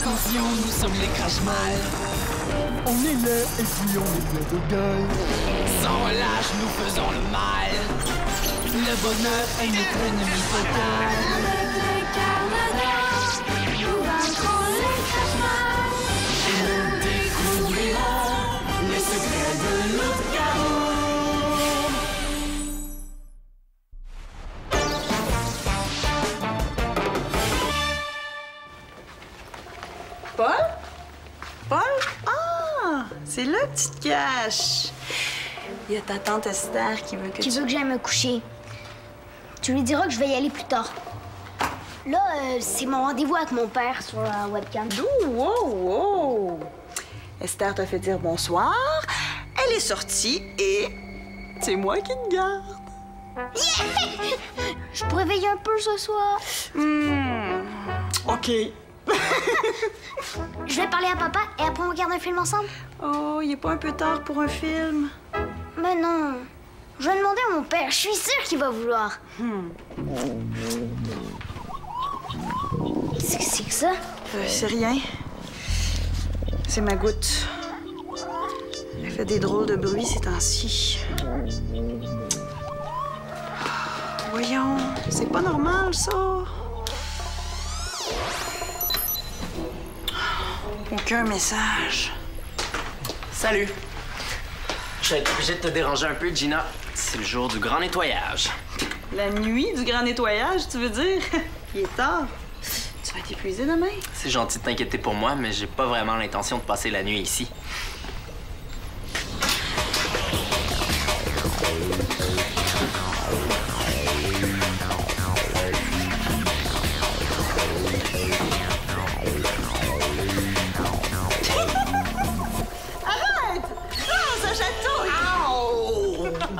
Attention, nous sommes les crash-mal. On est laid et puis on est plein de gueule. Sans relâche, nous faisons le mal. Le bonheur est notre ennemi total. Avec le Canada, nous vaincrons les crash-mal. Et nous découvrirons les secrets de notre chaos. Paul? Paul? Ah! C'est là que tu te caches. Il y a ta tante Esther qui veut que Qui veut que j'aille me coucher. Tu lui diras que je vais y aller plus tard. Là, c'est mon rendez-vous avec mon père sur la webcam. Oh, wow, wow! Esther t'a fait dire bonsoir. Elle est sortie et c'est moi qui te garde. Yeah! Je pourrais veiller un peu ce soir. OK. Je vais parler à papa et après on regarde un film ensemble. Oh, il est pas un peu tard pour un film? Mais non. Je vais demander à mon père. Je suis sûre qu'il va vouloir. Qu'est-ce que c'est que ça? C'est rien. C'est ma goutte. Elle fait des drôles de bruits ces temps-ci. Voyons, c'est pas normal, ça. Aucun message. Salut! Je vais être obligé de te déranger un peu, Gina. C'est le jour du grand nettoyage. La nuit du grand nettoyage, tu veux dire? Il est tard. Tu vas être épuisé demain? C'est gentil de t'inquiéter pour moi, mais j'ai pas vraiment l'intention de passer la nuit ici.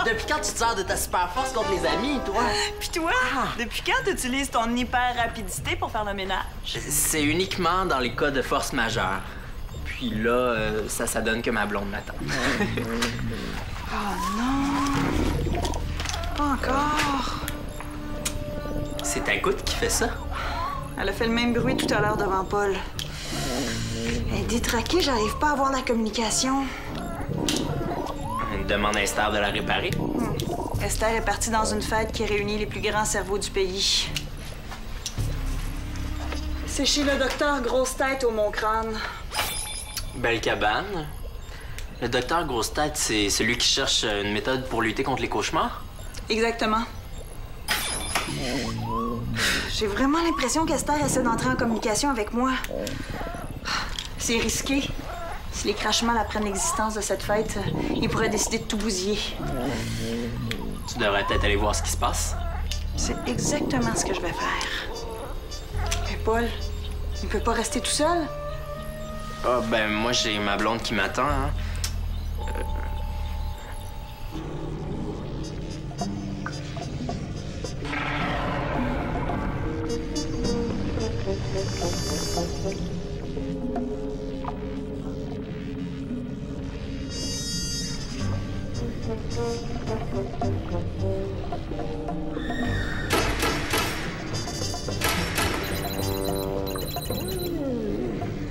Depuis quand tu te sers de ta super force contre les amis, toi? Puis toi, depuis quand tu utilises ton hyper-rapidité pour faire le ménage? C'est uniquement dans les cas de force majeure. Puis là, ça donne que ma blonde m'attend. Oh non! Pas encore! C'est ta goutte qui fait ça? Elle a fait le même bruit tout à l'heure devant Paul. Elle est détraquée, j'arrive pas à avoir la communication. Demande à Esther de la réparer. Esther est partie dans une fête qui réunit les plus grands cerveaux du pays. C'est chez le docteur Grosse-Tête au Mont-Crâne. Belle cabane. Le docteur Grosse-Tête, c'est celui qui cherche une méthode pour lutter contre les cauchemars? Exactement. J'ai vraiment l'impression qu'Esther essaie d'entrer en communication avec moi. C'est risqué. Si les crachemals apprennent l'existence de cette fête, ils pourraient décider de tout bousiller. Tu devrais peut-être aller voir ce qui se passe. C'est exactement ce que je vais faire. Mais Paul, il peut pas rester tout seul. Ah, ben moi, j'ai ma blonde qui m'attend, hein.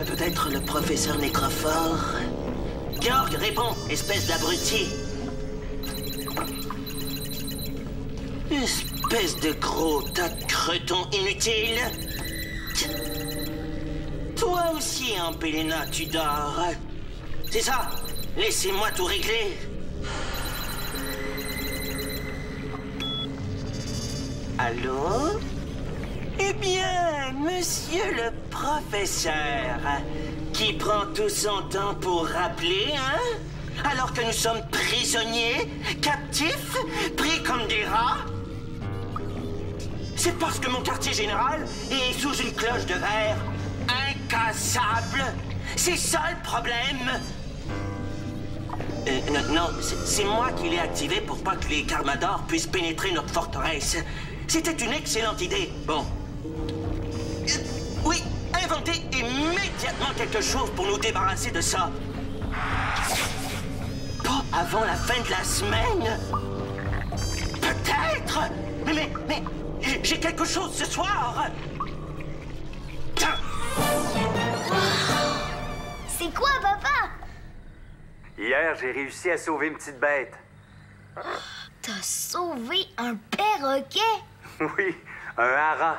Peut-être le professeur Nécrophore. Georg, réponds, espèce d'abruti. Espèce de gros tas de cretons inutiles. Toi aussi, hein, Pélina, tu dors. C'est ça? Laissez-moi tout régler. Allô? Eh bien, monsieur le professeur, qui prend tout son temps pour rappeler, hein? Alors que nous sommes prisonniers, captifs, pris comme des rats? C'est parce que mon quartier général est sous une cloche de verre incassable. C'est ça le problème. Non, c'est moi qui l'ai activé pour pas que les Carmadors puissent pénétrer notre forteresse. C'était une excellente idée. Bon. Oui, inventez immédiatement quelque chose pour nous débarrasser de ça. Pas avant la fin de la semaine. Peut-être. Mais j'ai quelque chose ce soir. Tiens. Père, j'ai réussi à sauver une petite bête. T'as sauvé un perroquet? Oui, un haras.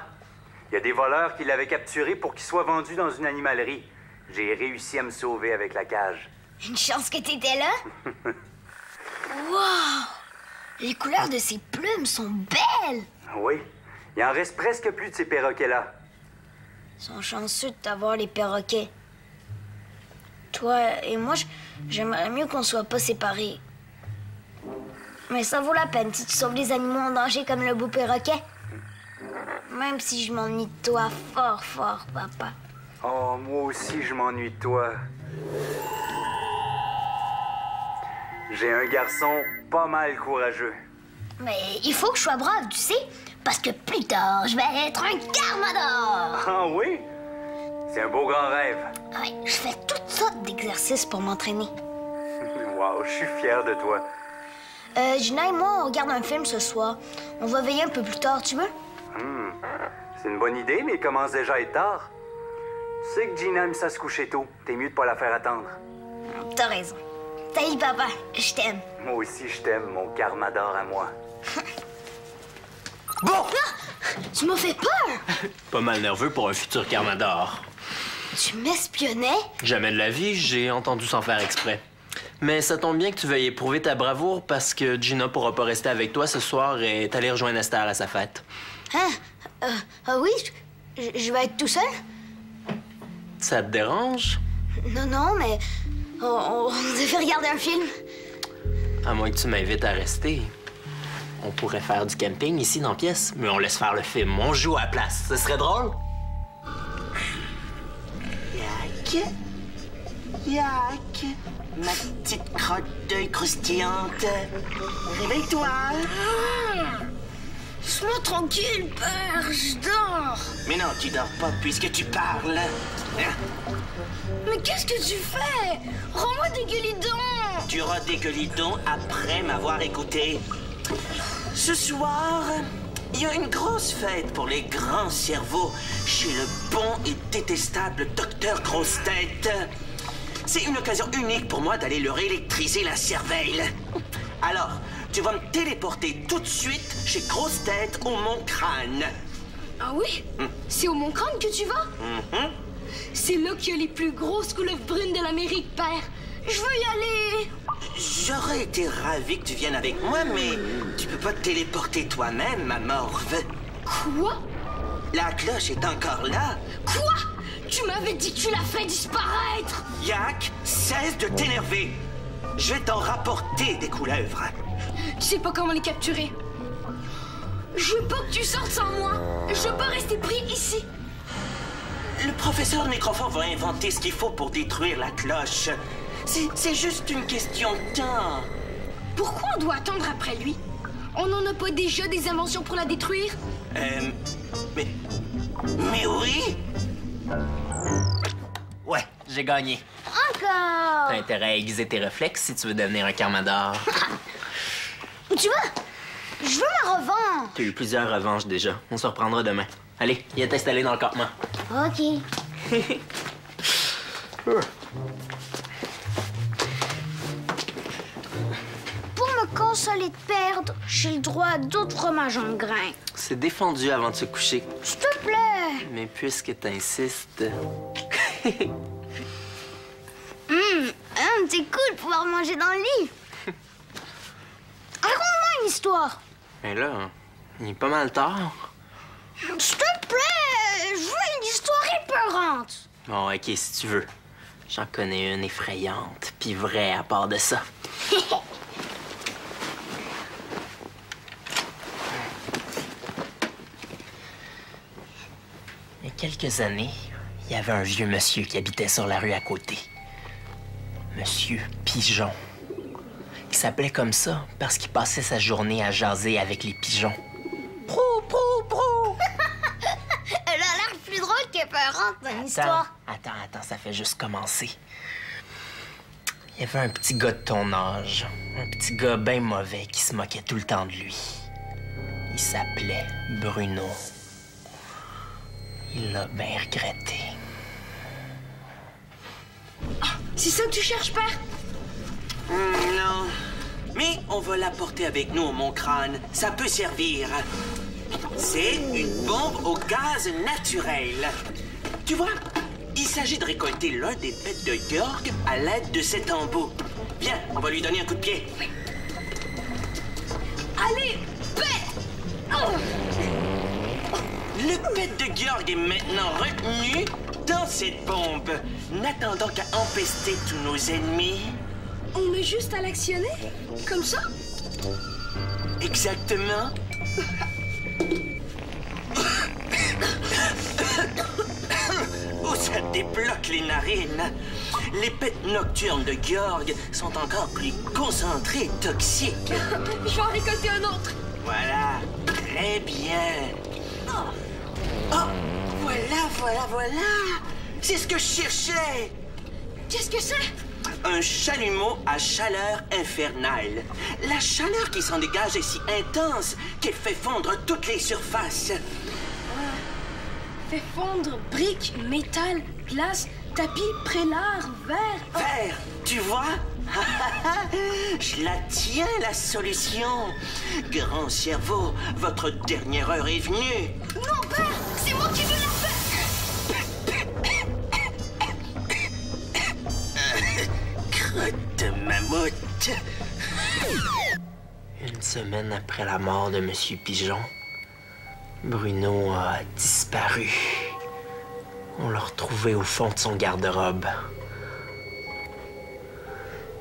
Il y a des voleurs qui l'avaient capturé pour qu'il soit vendu dans une animalerie. J'ai réussi à me sauver avec la cage. Une chance que t'étais là. Wow! Les couleurs de ses plumes sont belles! Oui, il en reste presque plus de ces perroquets-là. Ils sont chanceux de t'avoir, les perroquets. Toi et moi, j'aimerais mieux qu'on soit pas séparés. Mais ça vaut la peine si tu sauves les animaux en danger comme le beau perroquet. Même si je m'ennuie de toi fort, fort, papa. Oh, moi aussi, je m'ennuie de toi. J'ai un garçon pas mal courageux. Mais il faut que je sois brave, tu sais, parce que plus tard, je vais être un Carmador. Ah oui? C'est un beau grand rêve. Ouais, je fais toutes sortes d'exercices pour m'entraîner. Wow, je suis fier de toi. Gina et moi, on regarde un film ce soir. On va veiller un peu plus tard, tu veux? C'est une bonne idée, mais il commence déjà à être tard. Tu sais que Gina aime ça se coucher tôt. T'es mieux de pas la faire attendre. T'as raison. Salut, papa. Je t'aime. Moi aussi, je t'aime, mon Carmador à moi. Bon! Ah! Tu m'as fait peur! Pas mal nerveux pour un futur Carmador. Tu m'espionnais? Jamais de la vie, j'ai entendu sans faire exprès. Mais ça tombe bien que tu veuilles éprouver ta bravoure parce que Gina pourra pas rester avec toi ce soir et est allée rejoindre Esther à sa fête. Hein? Oui? Je vais être tout seul? Ça te dérange? Non, mais on devait regarder un film. À moins que tu m'invites à rester. On pourrait faire du camping ici dans la pièce, mais on laisse faire le film. On joue à la place. Ce serait drôle? Yak, Yak, ma petite crotte d'œil croustillante. Réveille-toi. Laisse-moi tranquille, père, je dors. Mais non, tu dors pas puisque tu parles. Hein? Mais qu'est-ce que tu fais? Rends-moi des gueulidons. Tu auras des gueulidons après m'avoir écouté. Ce soir, il y a une grosse fête pour les grands cerveaux chez le bon et détestable docteur Grosse-Tête. C'est une occasion unique pour moi d'aller leur électriser la cervelle. Alors, tu vas me téléporter tout de suite chez Grosse-Tête au Mont-Crâne. Ah oui? C'est au Mont-Crâne que tu vas? C'est là qu'il y a les plus grosses couleuvres brunes de l'Amérique, père. Je veux y aller. J'aurais été ravi que tu viennes avec moi, mais tu peux pas te téléporter toi-même, ma morve. Quoi? La cloche est encore là. Quoi? Tu m'avais dit que tu l'as fait disparaître. Yak, cesse de t'énerver. Je vais t'en rapporter des couleuvres. Tu sais pas comment les capturer. Je veux pas que tu sortes sans moi. Je veux pas rester pris ici. Le professeur Nécrophore va inventer ce qu'il faut pour détruire la cloche. C'est juste une question de temps. Pourquoi on doit attendre après lui? On n'en a pas déjà des inventions pour la détruire? Mais oui! Ouais, j'ai gagné. Encore! T'as intérêt à aiguiser tes réflexes si tu veux devenir un Carmador. Où tu vas? Je veux ma revanche. T'as eu plusieurs revanches déjà. On se reprendra demain. Allez, viens t'installer dans le campement. OK. Pour me consoler de perdre, j'ai le droit à d'autres fromages en grains. C'est défendu avant de se coucher. S'il te plaît. Mais puisque t'insistes... C'est cool de pouvoir manger dans le lit. Raconte-moi une histoire. Mais là, il est pas mal tard. S'il te plaît, je veux une histoire épeurante. Bon, OK, si tu veux. J'en connais une effrayante, puis vraie à part de ça. Il y a quelques années, il y avait un vieux monsieur qui habitait sur la rue à côté. Monsieur Pigeon. Il s'appelait comme ça parce qu'il passait sa journée à jaser avec les pigeons. Prou, prou, prou! Elle a l'air plus drôle qu'épeurante, ton histoire. Attends, ça fait juste commencer. Il y avait un petit gars de ton âge, un petit gars bien mauvais qui se moquait tout le temps de lui. Il s'appelait Bruno. Il l'a bien regretté. C'est ça que tu cherches, père? Non. Mais on va l'apporter avec nous au Mont Crâne. Ça peut servir. C'est une bombe au gaz naturel. Tu vois, il s'agit de récolter l'un des pets de Georg à l'aide de cet embout. Viens, on va lui donner un coup de pied. Allez, pète! Oh! Le pet de Georg est maintenant retenu dans cette bombe, n'attendant qu'à empester tous nos ennemis. On a juste à l'actionner? Comme ça? Exactement. Oh, ça débloque les narines. Les pets nocturnes de Georg sont encore plus concentrés et toxiques. Je vais en récolter un autre. Voilà, très bien. Oh, voilà. C'est ce que je cherchais. Qu'est-ce que c'est? Un chalumeau à chaleur infernale. La chaleur qui s'en dégage est si intense qu'elle fait fondre toutes les surfaces. Fait fondre briques, métal, glace, tapis, prélat, verre. Verre, tu vois? Je la tiens, la solution. Grand cerveau, votre dernière heure est venue. Non, père, c'est moi qui veux la faire. Crotte de mammouth. Une semaine après la mort de Monsieur Pigeon, Bruno a disparu. On l'a retrouvé au fond de son garde-robe.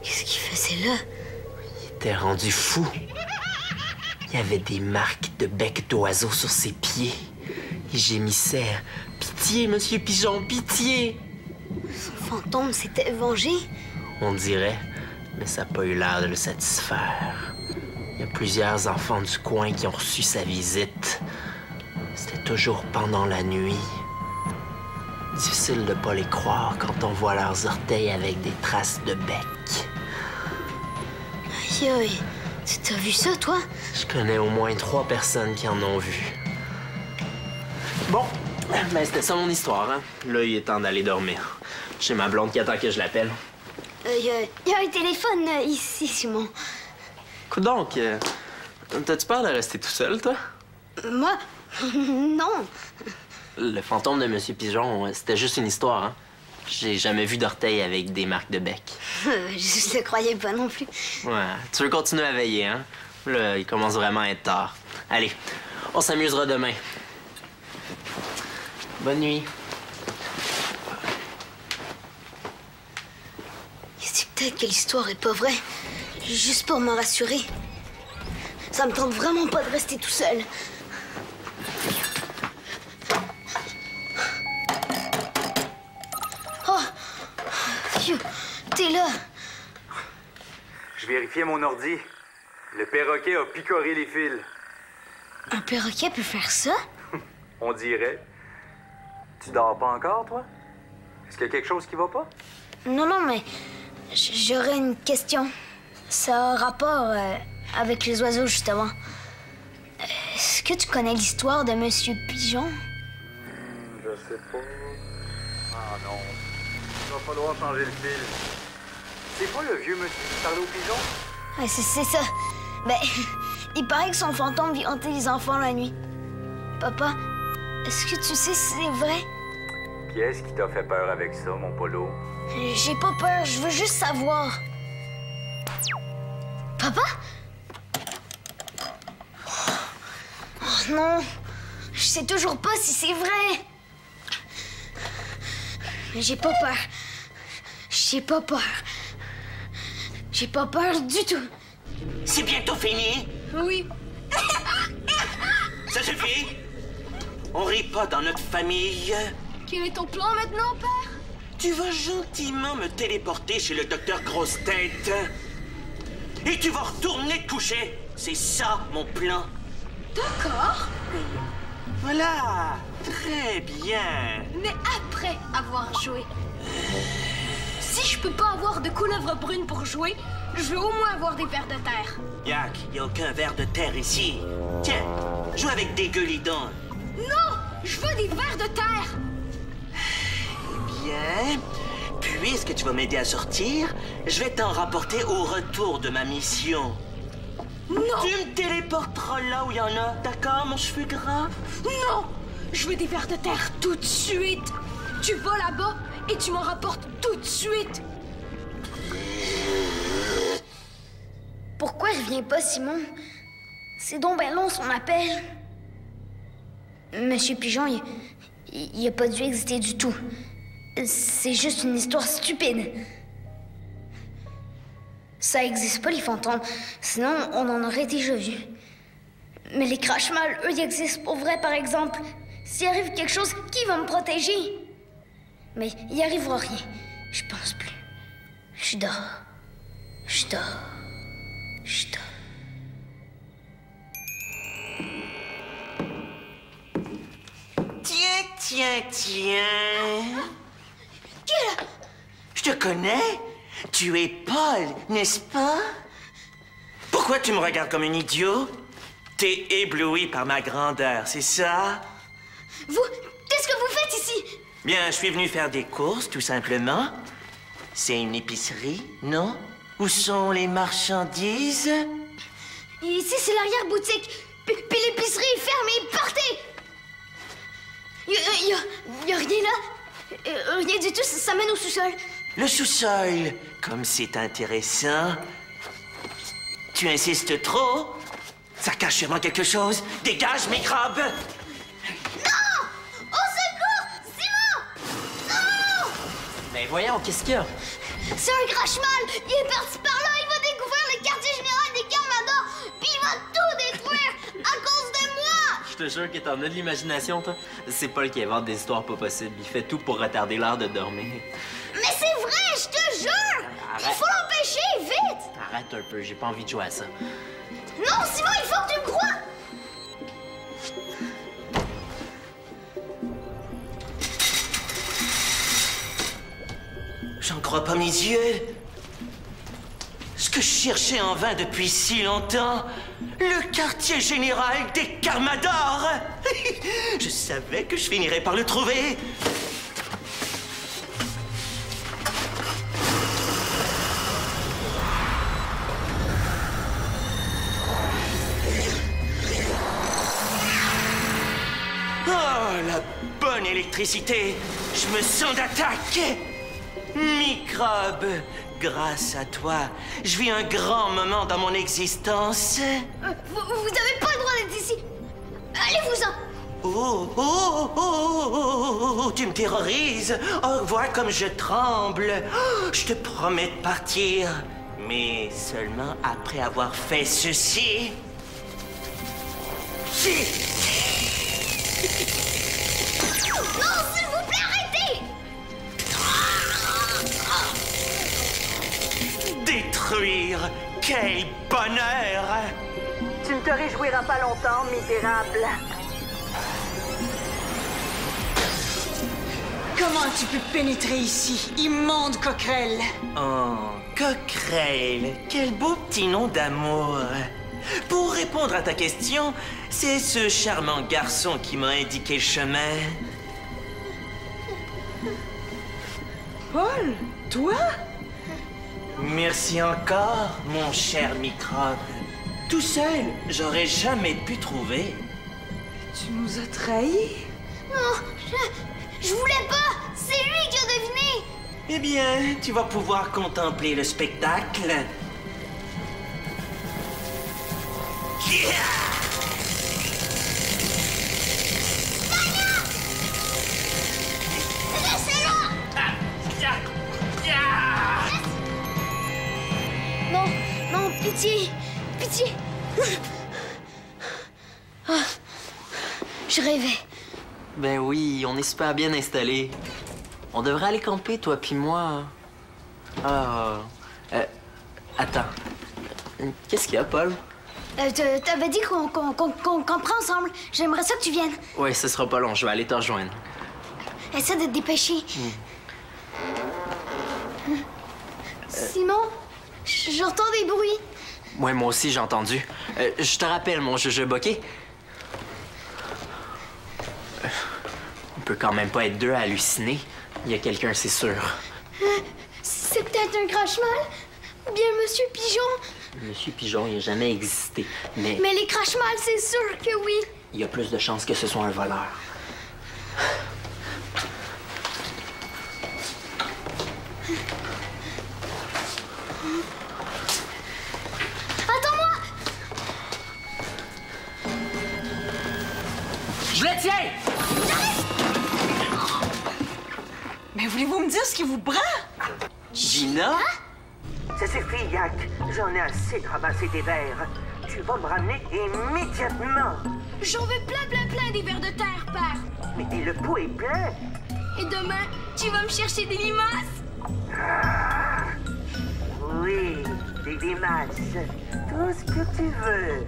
Qu'est-ce qu'il faisait là? Il était rendu fou. Il y avait des marques de bec d'oiseau sur ses pieds. Il gémissait. « Pitié, Monsieur Pigeon, pitié! » Son fantôme s'était vengé? On dirait, mais ça n'a pas eu l'air de le satisfaire. Il y a plusieurs enfants du coin qui ont reçu sa visite. C'était toujours pendant la nuit. Difficile de pas les croire quand on voit leurs orteils avec des traces de bec. Aïe, aïe. T'as vu ça, toi? Je connais au moins 3 personnes qui en ont vu. Bon, ben c'était ça mon histoire, hein. Là, il est temps d'aller dormir. J'ai ma blonde qui attend que je l'appelle. Il y a un téléphone ici, Simon. Écoute donc, t'as-tu peur de rester tout seul, toi? Moi? Non. Le fantôme de Monsieur Pigeon, c'était juste une histoire, hein. J'ai jamais vu d'orteil avec des marques de bec. Je te croyais pas non plus. Ouais, tu veux continuer à veiller, hein? Là, il commence vraiment à être tard. Allez, on s'amusera demain. Bonne nuit. C'est peut-être que l'histoire est pas vraie. Juste pour me rassurer. Ça me tente vraiment pas de rester tout seul. Oh! Phew, t'es là! Je vérifiais mon ordi. Le perroquet a picoré les fils. Un perroquet peut faire ça? On dirait. Tu dors pas encore, toi? Est-ce qu'il y a quelque chose qui va pas? Non, mais j'aurais une question. Ça a un rapport avec les oiseaux, justement. Est-ce que tu connais l'histoire de Monsieur Pigeon? Je sais pas. Ah non. Il va falloir changer le fil. C'est pas le vieux monsieur qui parlait aux pigeons? Ouais, c'est ça. Ben, il paraît que son fantôme vit hanter les enfants la nuit. Papa, est-ce que tu sais si c'est vrai? Qu'est-ce qui t'a fait peur avec ça, mon polo? J'ai pas peur, je veux juste savoir. Papa? Oh non, je sais toujours pas si c'est vrai. Mais j'ai pas peur. J'ai pas peur. J'ai pas peur du tout. C'est bientôt fini. Oui. Ça suffit. On rit pas dans notre famille. Quel est ton plan maintenant, père? Tu vas gentiment me téléporter chez le docteur Grosse Tête. Et tu vas retourner te coucher. C'est ça, mon plan. D'accord. Voilà. Très bien. Mais après avoir joué. Si je peux pas avoir de couleuvre brune pour jouer, je veux au moins avoir des vers de terre. Yak, y a aucun ver de terre ici. Tiens, joue avec des gueulidons. Non! Je veux des vers de terre! Bien. Puis puisque tu vas m'aider à sortir, je vais t'en rapporter au retour de ma mission. Non! Tu me téléporteras là où il y en a, d'accord, mon cheveu gras? Non! Je veux des vers de terre tout de suite! Tu vas là-bas et tu m'en rapportes tout de suite! Pourquoi je viens pas, Simon? C'est donc ben long son appel. Monsieur Pigeon, il a pas dû exister du tout. C'est juste une histoire stupide. Ça existe pas, les fantômes. Sinon, on en aurait déjà vu. Mais les Crashmalls, eux, ils existent pour vrai, par exemple. S'il arrive quelque chose, qui va me protéger? Mais il arrivera rien. Je pense plus. Je dors. Je dors. Je dors. Tiens. Je te connais. Tu es Paul, n'est-ce pas? Pourquoi tu me regardes comme un idiot? T'es ébloui par ma grandeur, c'est ça? Vous, qu'est-ce que vous faites ici? Bien, je suis venu faire des courses, tout simplement. C'est une épicerie, non? Où sont les marchandises? Ici, c'est l'arrière-boutique. Puis l'épicerie est fermée. Partez! Y a rien là? Rien du tout, ça mène au sous-sol. Le sous-sol, comme c'est intéressant. Tu insistes trop? Ça cache sûrement quelque chose. Dégage, microbe! Non! Au secours! Simon! Non! Ben voyons, qu'est-ce qu'il y a? C'est un Crashmal! Il est parti par là, il va découvrir le quartier général des Carmadors, puis il va tout détruire à cause de moi! Je te jure que t'en as de l'imagination, toi. C'est Paul qui invente des histoires pas possibles. Il fait tout pour retarder l'heure de dormir. Mais c'est vrai, je te jure! Arrête. Il faut l'empêcher, vite! Arrête un peu, j'ai pas envie de jouer à ça. Non, Simon, il faut que tu me crois! J'en crois pas mes yeux. Ce que je cherchais en vain depuis si longtemps, le quartier général des Carmadors. Je savais que je finirais par le trouver. Oh, la bonne électricité. Je me sens d'attaque. Microbe, grâce à toi, je vis un grand moment dans mon existence. Vous avez pas le droit d'être ici! Allez-vous-en! Oh, tu me terrorises. Oh, vois comme je tremble. Oh, je te promets de partir, mais seulement après avoir fait ceci. Non, s'il vous plaît, arrêtez! Détruire, quel bonheur! Tu ne te réjouiras pas longtemps, misérable. Comment as-tu pu pénétrer ici, immonde coquerelle? Oh, Coquerelle, quel beau petit nom d'amour. Pour répondre à ta question, c'est ce charmant garçon qui m'a indiqué le chemin. Paul, toi? Merci encore, mon cher microbe. Tout seul, j'aurais jamais pu trouver. Tu nous as trahis? Non, je voulais pas! C'est lui qui a deviné! Eh bien, tu vas pouvoir contempler le spectacle. Non, non, pitié! Pitié! Ah, je rêvais. Ben oui, on est super bien installés. On devrait aller camper, toi puis moi. Attends. Qu'est-ce qu'il y a, Paul? T'avais dit qu'on camperait ensemble. J'aimerais ça que tu viennes. Ouais, ce sera pas long, je vais aller te rejoindre. Essaie de te dépêcher. Simon, j'entends des bruits. Ouais, moi aussi, j'ai entendu. Je te rappelle, mon jujube, OK? On peut quand même pas être deux à halluciner. Il y a quelqu'un, c'est sûr. C'est peut-être un crache-mal? Ou bien Monsieur Pigeon? Monsieur Pigeon, il n'a jamais existé, mais Mais les crache-mal, c'est sûr que oui. il y a plus de chances que ce soit un voleur. Attends-moi! Je le tiens! Mais voulez-vous me dire ce qui vous prend? Gina? Ça suffit, Yak. J'en ai assez de ramasser des verres. Tu vas me ramener immédiatement. J'en veux plein des vers de terre, père. Mais le pot est plein. Et demain, tu vas me chercher des limaces? Ah, oui, des limaces. Tout ce que tu veux.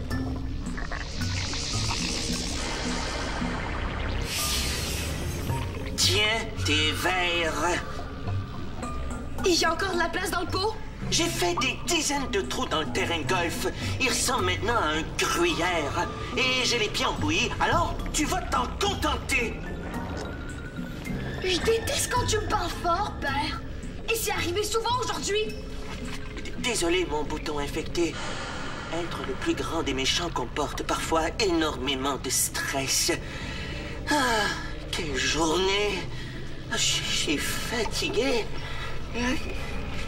Tiens tes verres. Il y a encore de la place dans le pot? J'ai fait des dizaines de trous dans le terrain de golf. Il ressemble maintenant à un gruyère. Et j'ai les pieds embouillis, alors tu vas t'en contenter. Je déteste quand tu me parles fort, père. Et c'est arrivé souvent aujourd'hui. Désolé, mon bouton infecté. Être le plus grand des méchants comporte parfois énormément de stress. Ah, quelle journée. Je suis fatigué.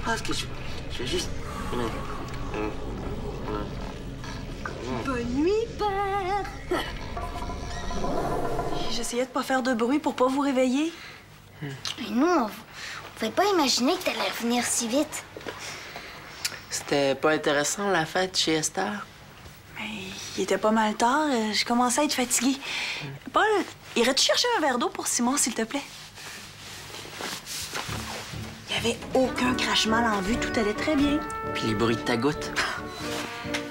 Ah, est-ce que je vais juste... Bonne nuit, père. J'essayais de pas faire de bruit pour pas vous réveiller. Et nous, on pouvait pas imaginer que t'allais revenir si vite. C'était pas intéressant, la fête chez Esther? Mais il était pas mal tard. Je commençais à être fatiguée. Paul, irais-tu chercher un verre d'eau pour Simon, s'il te plaît? Il n'y avait aucun crache-mal en vue. Tout allait très bien. Puis les bruits de ta goutte?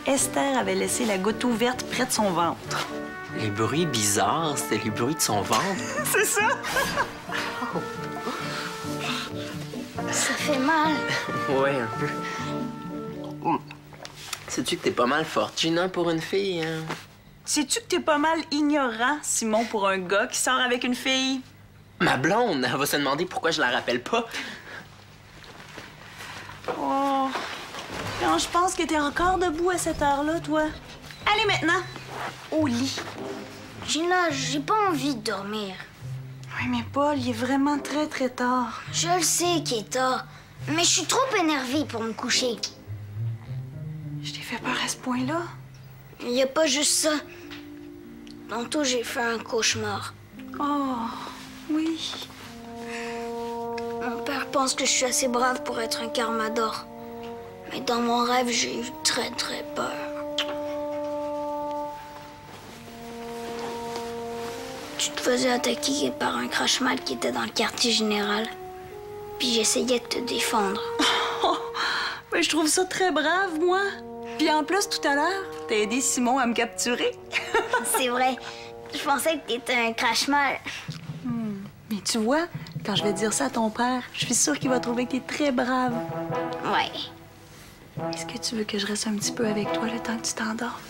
Esther avait laissé la goutte ouverte près de son ventre. Les bruits bizarres, c'était les bruits de son ventre. C'est ça? Ça fait mal. Ouais, un peu. Sais-tu que t'es pas mal forte, Gina, pour une fille, hein? Sais-tu que t'es pas mal ignorant, Simon, pour un gars qui sort avec une fille? Ma blonde, elle va se demander pourquoi je la rappelle pas. Oh, non, je pense que t'es encore debout à cette heure-là, toi. Allez maintenant, au lit. Gina, j'ai pas envie de dormir. Oui, mais Paul, il est vraiment très, très tard. Je le sais qu'il est tard, mais je suis trop énervée pour me coucher. Je t'ai fait peur à ce point-là? Il y a pas juste ça. Tantôt, j'ai fait un cauchemar. Oh, oui. Mon père pense que je suis assez brave pour être un Carmador. Mais dans mon rêve, j'ai eu très, très peur. Tu te faisais attaquer par un crache-mal qui était dans le quartier général. Puis j'essayais de te défendre. Oh, mais je trouve ça très brave, moi. Puis en plus, tout à l'heure, t'as aidé Simon à me capturer. C'est vrai. Je pensais que t'étais un crache-mal. Mais tu vois, quand je vais dire ça à ton père, je suis sûre qu'il va trouver que t'es très brave. Ouais. Est-ce que tu veux que je reste un petit peu avec toi le temps que tu t'endors?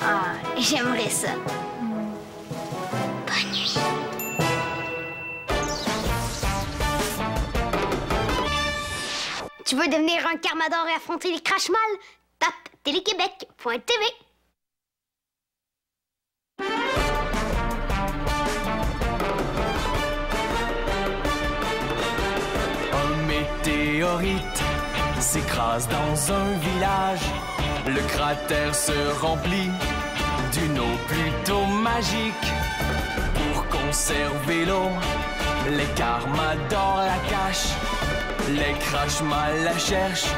Ah, j'aimerais ça. Bonne nuit. Tu veux devenir un Carmador et affronter les crache-mal? Tape téléquébec.tv. Un météorite s'écrase dans un village. Le cratère se remplit d'une eau plutôt magique. Pour conserver l'eau, les Carmadors la cachent. Les crache-mal la cherchent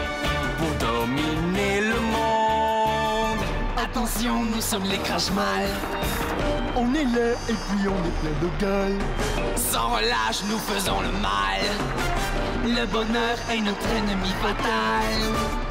pour dominer le monde. Attention, nous sommes les crache-mal. On est laid et puis on est plein de gueule. Sans relâche, nous faisons le mal. Le bonheur est notre ennemi fatal.